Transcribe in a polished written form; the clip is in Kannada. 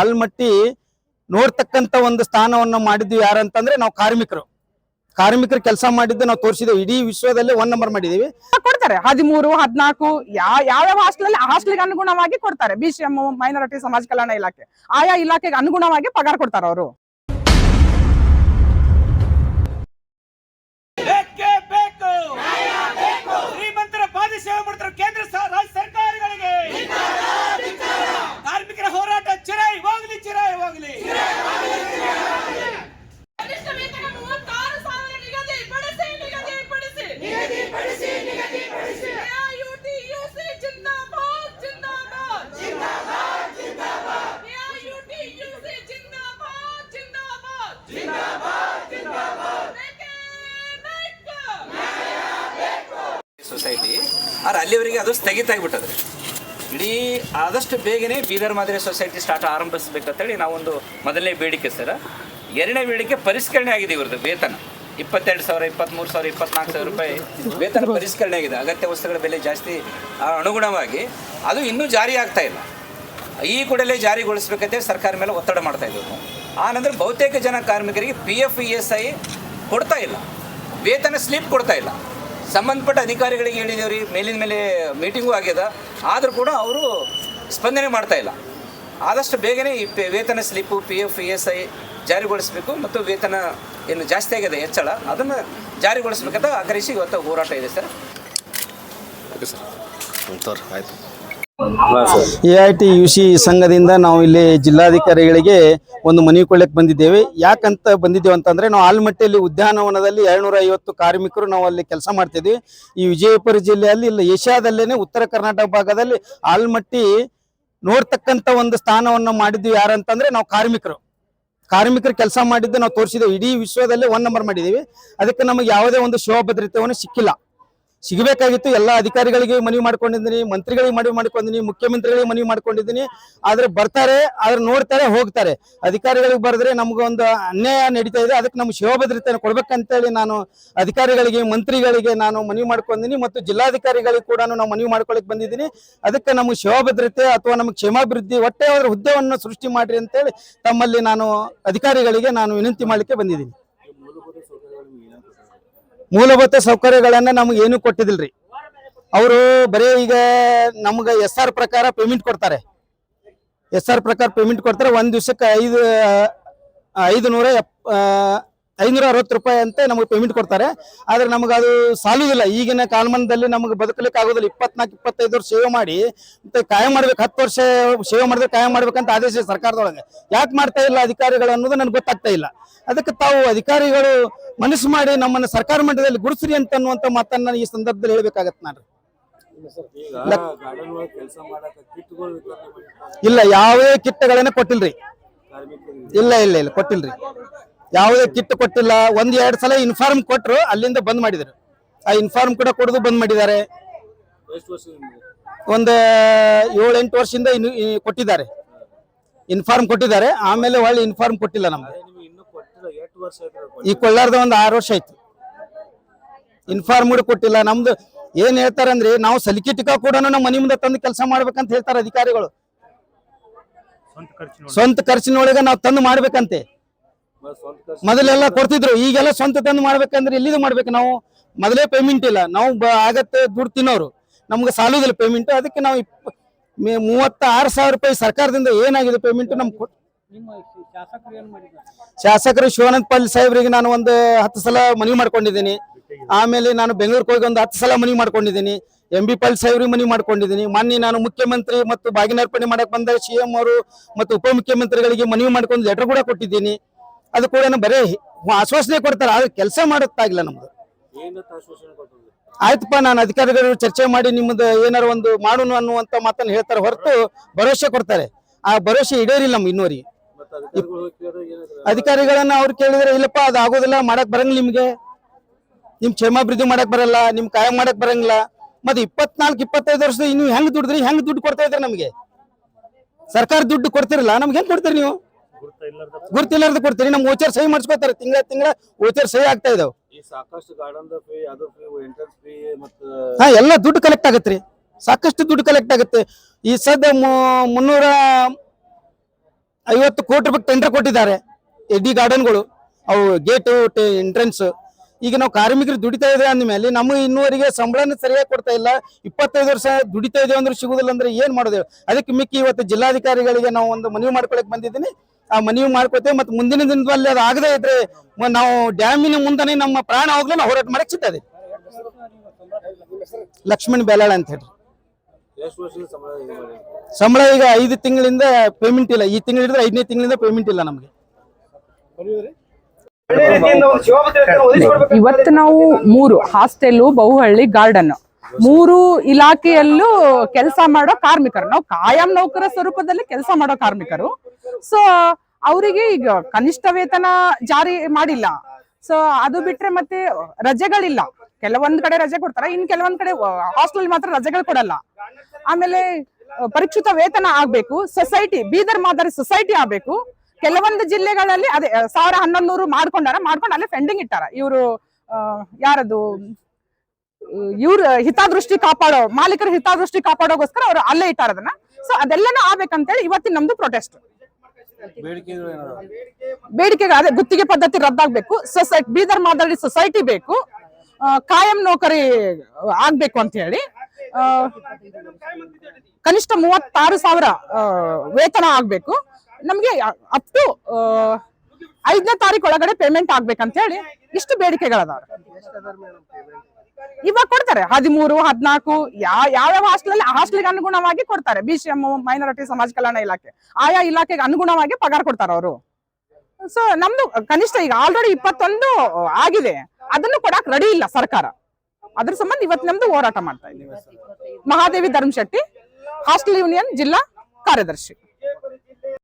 ಆಲ್ಮಟ್ಟಿ ನೋಡ್ತಕ್ಕಂತ ಒಂದು ಸ್ಥಾನವನ್ನು ಮಾಡಿದ್ವಿ ಯಾರಂತಂದ್ರೆ ನಾವು ಕಾರ್ಮಿಕರು ಕೆಲಸ ಮಾಡಿದ್ದು ನಾವು ತೋರಿಸಿದ್ದೇವೆ. ಇಡೀ ವಿಶ್ವದಲ್ಲೇ 1 ನಂಬರ್ ಮಾಡಿದೀವಿ. ಕೊಡ್ತಾರೆ 13, 14 ಯಾವ ಹಾಸ್ಟೆಲ್ಗೆ ಅನುಗುಣವಾಗಿ ಕೊಡ್ತಾರೆ. BCM ಮೈನಾರಿಟಿ ಸಮಾಜ ಕಲ್ಯಾಣ ಇಲಾಖೆ ಆಯಾ ಇಲಾಖೆಗೆ ಅನುಗುಣವಾಗಿ ಪಗಾರ ಕೊಡ್ತಾರೆ ಅವರು. ಶ್ರೀಮಂತರ ಪಾದಿ ಸೇವೆ ಮಾಡ್ತಾರೆ ಕೇಂದ್ರ ರಾಜ್ಯ ಸರ್ಕಾರಗಳಿಗೆ ಕಾರ್ಮಿಕರ ಹೋರಾಟ ಚಿರಾಯಿ ಹೋಗಲಿ. ಸೊಸೈಟಿ ಅಲ್ಲಿವರೆಗೆ ಅದು ಸ್ಥಗಿತ ಆಗಿಬಿಟ್ಟದೆ. ಇಡೀ ಆದಷ್ಟು ಬೇಗನೆ ಬೀದರ್ ಮಾದರಿ ಸೊಸೈಟಿ ಆರಂಭಿಸಬೇಕಂತೇಳಿ ನಾವೊಂದು ಮೊದಲನೇ ಬೇಡಿಕೆ ಸರ್. 2ನೇ ಬೇಡಿಕೆ ಪರಿಷ್ಕರಣೆ ಆಗಿದೆ. ಇವ್ರದ್ದು ವೇತನ 22,000, 23,000, 24,000 ರೂಪಾಯಿ ವೇತನ ಪರಿಷ್ಕರಣೆ ಆಗಿದೆ. ಅಗತ್ಯ ವಸ್ತುಗಳ ಬೆಲೆ ಜಾಸ್ತಿ ಅನುಗುಣವಾಗಿ ಅದು ಇನ್ನೂ ಜಾರಿ ಆಗ್ತಾ ಇಲ್ಲ. ಈ ಕೂಡಲೇ ಜಾರಿಗೊಳಿಸಬೇಕಂತೇಳಿ ಸರ್ಕಾರ ಮೇಲೆ ಒತ್ತಡ ಮಾಡ್ತಾ ಇದ್ದೀವಿ. ಆ ನಂತರ ಬಹುತೇಕ ಜನ ಕಾರ್ಮಿಕರಿಗೆ PF ESI ಕೊಡ್ತಾ ಇಲ್ಲ, ವೇತನ ಸ್ಲಿಪ್ ಕೊಡ್ತಾ ಇಲ್ಲ. ಸಂಬಂಧಪಟ್ಟ ಅಧಿಕಾರಿಗಳಿಗೆ ಹೇಳಿದೇವ್ರಿ, ಮೇಲಿನ ಮೇಲೆ ಮೀಟಿಂಗು ಆಗ್ಯದ, ಆದರೂ ಕೂಡ ಅವರು ಸ್ಪಂದನೆ ಮಾಡ್ತಾ ಇಲ್ಲ. ಆದಷ್ಟು ಬೇಗನೆ ಈ ವೇತನ ಸ್ಲಿಪ್ಪು PF ESI ಜಾರಿಗೊಳಿಸಬೇಕು ಮತ್ತು ವೇತನ ಏನು ಜಾಸ್ತಿ ಆಗಿದೆ ಹೆಚ್ಚಳ ಅದನ್ನು ಜಾರಿಗೊಳಿಸಬೇಕಂತ ಆಗ್ರಹಿಸಿ ಇವತ್ತು ಹೋರಾಟ ಇದೆ ಸರ್. ಓಕೆ ಸರ್, ಆಯಿತು. AITUC ಸಂಘದಿಂದ ನಾವು ಇಲ್ಲಿ ಜಿಲ್ಲಾಧಿಕಾರಿಗಳಿಗೆ ಒಂದು ಮನವಿ ಕೊಡ್ಲಿಕ್ಕೆ ಬಂದಿದ್ದೇವೆ. ಯಾಕಂತ ಬಂದಿದ್ದೇವೆ ಅಂತಂದ್ರೆ ನಾವು ಆಲ್ಮಟ್ಟಿಯಲ್ಲಿ ಉದ್ಯಾನವನದಲ್ಲಿ 250 ಕಾರ್ಮಿಕರು ನಾವು ಅಲ್ಲಿ ಕೆಲಸ ಮಾಡ್ತಿದ್ವಿ. ಈ ವಿಜಯಪುರ ಜಿಲ್ಲೆಯಲ್ಲಿ ಇಲ್ಲ ಏಷ್ಯಾದಲ್ಲೇನೆ ಉತ್ತರ ಕರ್ನಾಟಕ ಭಾಗದಲ್ಲಿ ಆಲ್ಮಟ್ಟಿ ನೋಡ್ತಕ್ಕಂತ ಒಂದು ಸ್ಥಾನವನ್ನು ಮಾಡಿದ್ವಿ ಯಾರಂತಂದ್ರೆ ನಾವು ಕಾರ್ಮಿಕರು ಕೆಲಸ ಮಾಡಿದ್ದು ನಾವು ತೋರಿಸಿದ್ದೇವೆ. ಇಡೀ ವಿಶ್ವದಲ್ಲೇ 1 ನಂಬರ್ ಮಾಡಿದೀವಿ. ಅದಕ್ಕೆ ನಮಗೆ ಯಾವುದೇ ಒಂದು ಸೇವಾ ಭದ್ರತೆಯನ್ನು ಸಿಗಬೇಕಾಗಿತ್ತು. ಎಲ್ಲ ಅಧಿಕಾರಿಗಳಿಗೆ ಮನವಿ ಮಾಡ್ಕೊಂಡಿದ್ದೀನಿ, ಮಂತ್ರಿಗಳಿಗೆ ಮನವಿ ಮಾಡ್ಕೊಂಡಿದ್ದೀನಿ, ಮುಖ್ಯಮಂತ್ರಿಗಳಿಗೆ ಮನವಿ ಮಾಡ್ಕೊಂಡಿದ್ದೀನಿ. ಆದ್ರೆ ಬರ್ತಾರೆ, ಆದ್ರೆ ನೋಡ್ತಾರೆ, ಹೋಗ್ತಾರೆ. ಅಧಿಕಾರಿಗಳಿಗೆ ಬರೆದ್ರೆ ನಮಗೊಂದು ಅನ್ಯಾಯ ನಡೀತಾ ಇದೆ. ಅದಕ್ಕೆ ನಮ್ಗೆ ಸೇವಾ ಭದ್ರತೆಯನ್ನು ಕೊಡ್ಬೇಕಂತೇಳಿ ನಾನು ಅಧಿಕಾರಿಗಳಿಗೆ, ಮಂತ್ರಿಗಳಿಗೆ ನಾನು ಮನವಿ ಮಾಡ್ಕೊಂಡಿದ್ದೀನಿ ಮತ್ತು ಜಿಲ್ಲಾಧಿಕಾರಿಗಳಿಗೆ ಕೂಡ ನಾವು ಮನವಿ ಮಾಡ್ಕೊಳಕ್ ಬಂದಿದ್ದೀನಿ. ಅದಕ್ಕೆ ನಮಗೆ ಸೇವಾ ಭದ್ರತೆ ಅಥವಾ ನಮಗೆ ಕ್ಷೇಮಾಭಿವೃದ್ಧಿ ಒಟ್ಟೆ ಅವರ ಹುದ್ದೆಯನ್ನು ಸೃಷ್ಟಿ ಮಾಡ್ರಿ ಅಂತೇಳಿ ತಮ್ಮಲ್ಲಿ ನಾನು ಅಧಿಕಾರಿಗಳಿಗೆ ನಾನು ವಿನಂತಿ ಮಾಡ್ಲಿಕ್ಕೆ ಬಂದಿದ್ದೀನಿ. ಮೂಲಭೂತ ಸೌಕರ್ಯಗಳನ್ನ ನಮ್ಗೆ ಏನು ಕೊಟ್ಟಿದಿಲ್ರಿ. ಅವರು ಬರೀ ಈಗ ನಮ್ಗೆ SR ಪ್ರಕಾರ ಪೇಮೆಂಟ್ ಕೊಡ್ತಾರೆ. ಒಂದ್ ದಿವಸಕ್ಕೆ 560 ರೂಪಾಯಿ ಅಂತ ನಮಗೆ ಪೇಮೆಂಟ್ ಕೊಡ್ತಾರೆ. ಆದ್ರೆ ನಮಗೆ ಅದು ಸಾಲುದಿಲ್ಲ. ಈಗಿನ ಕಾಲಮಾನದಲ್ಲಿ ನಮಗೆ ಬದುಕಲಿಕ್ಕೆ ಆಗೋದಿಲ್ಲ. 24-25 ವರ್ಷ ಸೇವೆ ಮಾಡಿ ಮತ್ತೆ ಕಾಯಂ ಮಾಡ್ಬೇಕು, 10 ವರ್ಷ ಸೇವೆ ಮಾಡಿದ್ರೆ ಕಾಯಂ ಮಾಡ್ಬೇಕಂತ ಆದೇಶ ಸರ್ಕಾರದೊಳಗೆ. ಯಾಕೆ ಮಾಡ್ತಾ ಇಲ್ಲ ಅಧಿಕಾರಿಗಳು ಅನ್ನೋದು ನನಗೆ ಗೊತ್ತಾಗ್ತಾ ಇಲ್ಲ. ಅದಕ್ಕೆ ತಾವು ಅಧಿಕಾರಿಗಳು ಮನಸ್ಸು ಮಾಡಿ ನಮ್ಮನ್ನು ಸರ್ಕಾರ ಮಟ್ಟದಲ್ಲಿ ಗುರುಸ್ರಿ ಅಂತ ಅನ್ನುವಂತ ಮಾತನ್ನ ಈ ಸಂದರ್ಭದಲ್ಲಿ ಹೇಳ್ಬೇಕಾಗತ್ತೆ. ನಾನು ಇಲ್ಲ, ಯಾವುದೇ ಕಿಟ್ಗಳನ್ನ ಕೊಟ್ಟಿಲ್ರಿ. ಇಲ್ಲ ಕೊಟ್ಟಿಲ್ರಿ. ಯಾವುದೇ ಕಿಟ್ ಕೊಟ್ಟಿಲ್ಲ. 1-2 ಸಲ ಇನ್ಫಾರ್ಮ್ ಕೊಟ್ಟರು, ಅಲ್ಲಿಂದ ಬಂದ್ ಮಾಡಿದ್ರು. ಆ ಇನ್ಫಾರ್ಮ್ ಕೂಡ ಕೊಡೋದು ಬಂದ್ ಮಾಡಿದ್ದಾರೆ. ಒಂದು 7-8 ವರ್ಷದಿಂದ ಕೊಟ್ಟಿದ್ದಾರೆ, ಇನ್ಫಾರ್ಮ್ ಕೊಟ್ಟಿದ್ದಾರೆ. ಆಮೇಲೆ ಒಳ್ಳೆ ಇನ್ಫಾರ್ಮ್ ಕೊಟ್ಟಿಲ್ಲ ನಮ್ಗೆ. ಈ ಕೊಳ್ಳಾರ್ದ ಒಂದು 6 ವರ್ಷ ಆಯ್ತು. ಇನ್ಫಾರ್ಮ್ ಕೂಡ ಕೊಟ್ಟಿಲ್ಲ. ನಮ್ದು ಏನ್ ಹೇಳ್ತಾರಂದ್ರೆ ನಾವು ಸಲಿಕಿಟಿಕ ಕೂಡ ನಾವು ಮನೆ ಮುಂದೆ ತಂದು ಕೆಲಸ ಮಾಡ್ಬೇಕಂತ ಹೇಳ್ತಾರೆ ಅಧಿಕಾರಿಗಳು. ಸ್ವಂತ ಖರ್ಚಿನೊಳಗೆ ನಾವು ತಂದು ಮಾಡ್ಬೇಕಂತೆ. ಮೊದಲೆಲ್ಲ ಕೊಡ್ತಿದ್ರು, ಈಗೆಲ್ಲ ಸ್ವಂತ ತಂದು ಮಾಡ್ಬೇಕಂದ್ರೆ ಎಲ್ಲಿದು ಮಾಡ್ಬೇಕು ನಾವು? ಮೊದಲೇ ಪೇಮೆಂಟ್ ಇಲ್ಲ. ನಾವು ಆಗತ್ತೆ ದುಡ್ಡು ತಿನ್ನೋರು, ನಮ್ಗೆ ಸಾಲುದಿಲ್ಲ ಪೇಮೆಂಟ್. ಅದಕ್ಕೆ ನಾವು 36,000 ರೂಪಾಯಿ ಸರ್ಕಾರದಿಂದ ಏನಾಗಿದೆ ಪೇಮೆಂಟ್ ನಮ್ಗೆ ಶಾಸಕರು ಶಿವಾನಂದ ಪಾಲ್ ಸಾಹೇಬ್ರಿಗೆ ನಾನು ಒಂದು 10 ಸಲ ಮನವಿ ಮಾಡ್ಕೊಂಡಿದ್ದೀನಿ. ಆಮೇಲೆ ನಾನು ಬೆಂಗಳೂರಿಗೆ ಹೋಗಿ ಒಂದು 10 ಸಲ ಮನವಿ ಮಾಡ್ಕೊಂಡಿದ್ದೀನಿ. MB ಪಾಲ್ ಸಾಹೇಬ್ರಿಗೆ ಮನವಿ ಮಾಡ್ಕೊಂಡಿದ್ದೀನಿ. ಮೊನ್ನೆ ನಾನು ಮುಖ್ಯಮಂತ್ರಿ ಮತ್ತು ಬಾಗಿನಾರ್ಪಣೆ ಮಾಡಕ್ ಬಂದ CM ಅವರು ಮತ್ತು ಉಪಮುಖ್ಯಮಂತ್ರಿಗಳಿಗೆ ಮನವಿ ಮಾಡ್ಕೊಂಡು ಲೆಟರ್ ಕೂಡ ಕೊಟ್ಟಿದ್ದೀನಿ. ಅದು ಕೂಡ ಬರೀ ಆಶ್ವಾಸನೆ ಕೊಡ್ತಾರೆ, ಆದ್ರೆ ಕೆಲಸ ಮಾಡೋಕ್ಕಾಗಿಲ್ಲ ನಮ್ದು. ಆಯ್ತಪ್ಪ, ನಾನು ಅಧಿಕಾರಿಗಳು ಚರ್ಚೆ ಮಾಡಿ ನಿಮ್ಮದು ಏನಾರು ಒಂದು ಮಾಡೋಣ ಅನ್ನುವಂತ ಮಾತನ್ನು ಹೇಳ್ತಾರೆ ಹೊರತು ಭರವಸೆ ಕೊಡ್ತಾರೆ. ಆ ಭರವಸೆ ಈಡೇರಿಲ್ಲ ನಮ್ಗೆ ಇನ್ನೂರಿಗೆ. ಅಧಿಕಾರಿಗಳನ್ನ ಅವ್ರು ಕೇಳಿದ್ರೆ ಇಲ್ಲಪ್ಪ ಅದು ಆಗೋದಿಲ್ಲ, ಮಾಡಕ್ ಬರಂಗಿಲ್ಲ, ನಿಮ್ ಕ್ಷೇಮಾಭಿವೃದ್ಧಿ ಮಾಡಕ್ ಬರಲ್ಲ, ನಿಮ್ ಕಾಯಂ ಮಾಡಕ್ ಬರಂಗಿಲ್ಲ. ಮತ್ತೆ 24-25 ವರ್ಷದ ನೀವು ಹೆಂಗ್ ದುಡ್ದ್ರಿ, ಹೆಂಗ್ ದುಡ್ಡು ಕೊಡ್ತಾ ಇದ್ರಿ ನಮ್ಗೆ? ಸರ್ಕಾರ ದುಡ್ಡು ಕೊಡ್ತಿರಲ್ಲ, ನಮ್ಗೆ ಹೆಂಗ್ ಕೊಡ್ತೀರಿ ನೀವು? ಗುರ್ತಿಲ್ಲಾರ್ದು ಕೊಡ್ತೀರಿ. ನಮ್ ಓಚರ್ ಸಹಿ ಮಾಡಿಸ್ಕೊತಾರೆ, ತಿಂಗಳ ಓಚರ್ ಸಹಿ ಆಗ್ತಾ ಇದಾವ್. ಎಲ್ಲ ದುಡ್ಡು ಕಲೆಕ್ಟ್ ಆಗತ್ರಿ, ಸಾಕಷ್ಟು ದುಡ್ಡು ಕಲೆಕ್ಟ್ ಆಗುತ್ತೆ. ಈ ಸದ್ಯ 50 ಕೋಟಿ ರೂಪಾಯಿ ಟೆಂಡರ್ ಕೊಟ್ಟಿದ್ದಾರೆ ಎಡಿ ಗಾರ್ಡನ್ಗಳು, ಅವು ಗೇಟು ಎಂಟ್ರೆನ್ಸ್. ಈಗ ನಾವು ಕಾರ್ಮಿಕರು ದುಡಿತಾ ಇದ್ದೇವೆ ಅಂದಮೇಲೆ ನಮಗೆ ಇನ್ನೂವರೆಗೆ ಸಂಬಳನ ಸರಿಯಾಗಿ ಕೊಡ್ತಾ ಇಲ್ಲ. 25 ವರ್ಷ ದುಡಿತಾ ಇದ್ದೇವೆ ಅಂದ್ರೆ ಸಿಗುದಿಲ್ಲ ಅಂದ್ರೆ ಏನ್ ಮಾಡೋದೇವೆ? ಅದಕ್ಕೆ ಮಿಕ್ಕಿ ಇವತ್ತು ಜಿಲ್ಲಾಧಿಕಾರಿಗಳಿಗೆ ನಾವು ಒಂದು ಮನವಿ ಮಾಡ್ಕೊಳಕ್ ಬಂದಿದ್ದೀನಿ. ಆ ಮನವಿ ಮಾಡ್ಕೊತೇವೆ. ಮತ್ತು ಮುಂದಿನ ದಿನದಲ್ಲಿ ಅದು ಆಗದೇ ಇದ್ರೆ ನಾವು ಡ್ಯಾಮಿನ ಮುಂದೆ ನಮ್ಮ ಪ್ರಾಣ ಹೋಗ್ಲಿ ನಾವು ಹೋರಾಟ ಮಾಡಕ್ ಸಿಗ್ತದೆ. ಲಕ್ಷ್ಮಣ್ ಬೇಲಾಳ ಅಂತ ಹೇಳಿ. ಸಂಬಳ ಈಗ 5 ತಿಂಗಳಿಂದ ಪೇಮೆಂಟ್ ಇಲ್ಲ. ಈ ತಿಂಗಳು ಹಿಡಿದ್ರೆ 5ನೇ ತಿಂಗಳಿಂದ ಪೇಮೆಂಟ್ ಇಲ್ಲ ನಮಗೆ. ಇವತ್ತು ನಾವು 3 ಹಾಸ್ಟೆಲ್, ಬಹುಹಳ್ಳಿ, ಗಾರ್ಡನ್ 3 ಇಲಾಖೆಯಲ್ಲೂ ಕೆಲಸ ಮಾಡೋ ಕಾರ್ಮಿಕರು. ನಾವು ಕಾಯಂ ನೌಕರ ಸ್ವರೂಪದಲ್ಲಿ ಕೆಲಸ ಮಾಡೋ ಕಾರ್ಮಿಕರು. ಸೊ ಅವರಿಗೆ ಈಗ ಕನಿಷ್ಠ ವೇತನ ಜಾರಿ ಮಾಡಿಲ್ಲ. ಸೊ ಅದು ಬಿಟ್ರೆ ಮತ್ತೆ ರಜೆಗಳಿಲ್ಲ. ಕೆಲವೊಂದ್ ಕಡೆ ರಜೆ ಕೊಡ್ತಾರೆ, ಇನ್ ಕೆಲವೊಂದ್ ಕಡೆ ಹಾಸ್ಟೆಲ್ ಮಾತ್ರ ರಜೆಗಳು ಕೊಡಲ್ಲ. ಆಮೇಲೆ ಪರಿಷ್ಕೃತ ವೇತನ ಆಗ್ಬೇಕು. ಸೊಸೈಟಿ, ಬೀದರ್ ಮಾದರಿ ಸೊಸೈಟಿ ಆಗ್ಬೇಕು. ಕೆಲವೊಂದು ಜಿಲ್ಲೆಗಳಲ್ಲಿ ಅದೇ 1100 ಮಾಡ್ಕೊಂಡು ಅಲ್ಲೇ ಪೆಂಡಿಂಗ್ ಇಟ್ಟಾರ. ಇವರು ಯಾರದು ಇವ್ರ ಹಿತದೃಷ್ಟಿ ಕಾಪಾಡೋ, ಮಾಲೀಕರ ಹಿತದೃಷ್ಟಿ ಕಾಪಾಡೋಗೋಸ್ಕರ ಅವ್ರು ಅಲ್ಲೇ ಇಟ್ಟಾರ ಅದನ್ನ. ಸೊ ಅದೆಲ್ಲನೂ ಆಗ್ಬೇಕಂತೇಳಿ ಇವತ್ತಿನ ನಮ್ದು ಪ್ರೊಟೆಸ್ಟ್. ಬೇಡಿಕೆಗಳು ಅದೇ ಗುತ್ತಿಗೆ ಪದ್ಧತಿ ರದ್ದಾಗಬೇಕು, ಸೊಸೈಟಿ ಬೀದರ್ ಮಾದರಿ ಸೊಸೈಟಿ ಬೇಕು, ಕಾಯಂ ನೌಕರಿ ಆಗ್ಬೇಕು ಅಂತ ಹೇಳಿ, ಕನಿಷ್ಠ 36,000 ವೇತನ ಆಗ್ಬೇಕು. ನಮ್ಗೆ ಅಪ್ ಟು 5ನೇ ತಾರೀಕು ಒಳಗಡೆ ಪೇಮೆಂಟ್ ಆಗ್ಬೇಕಂತ ಹೇಳಿ ಇಷ್ಟು ಬೇಡಿಕೆಗಳದಾವ. ಇವಾಗ ಕೊಡ್ತಾರೆ 13, 14 ಯಾವ್ಯಾವ ಹಾಸ್ಟೆಲ್ಗೆ ಅನುಗುಣವಾಗಿ ಕೊಡ್ತಾರೆ. BCM ಮೈನಾರಿಟಿ ಸಮಾಜ ಕಲ್ಯಾಣ ಇಲಾಖೆ ಆಯಾ ಇಲಾಖೆಗೆ ಅನುಗುಣವಾಗಿ ಪಗಾರ ಕೊಡ್ತಾರೆ ಅವರು. ಸೊ ನಮ್ದು ಕನಿಷ್ಠ ಈಗ ಆಲ್ರೆಡಿ 21 ಆಗಿದೆ, ಅದನ್ನು ಕೊಡಕ್ ರೆಡಿ ಇಲ್ಲ ಸರ್ಕಾರ. ಅದ್ರ ಸಂಬಂಧ ಇವತ್ತು ನಮ್ದು ಹೋರಾಟ ಮಾಡ್ತಾ ಇದ್ದೀವಿ. ಮಹಾದೇವಿ ಧರ್ಮಶೆಟ್ಟಿ, ಹಾಸ್ಟೆಲ್ ಯೂನಿಯನ್ ಜಿಲ್ಲಾ ಕಾರ್ಯದರ್ಶಿ.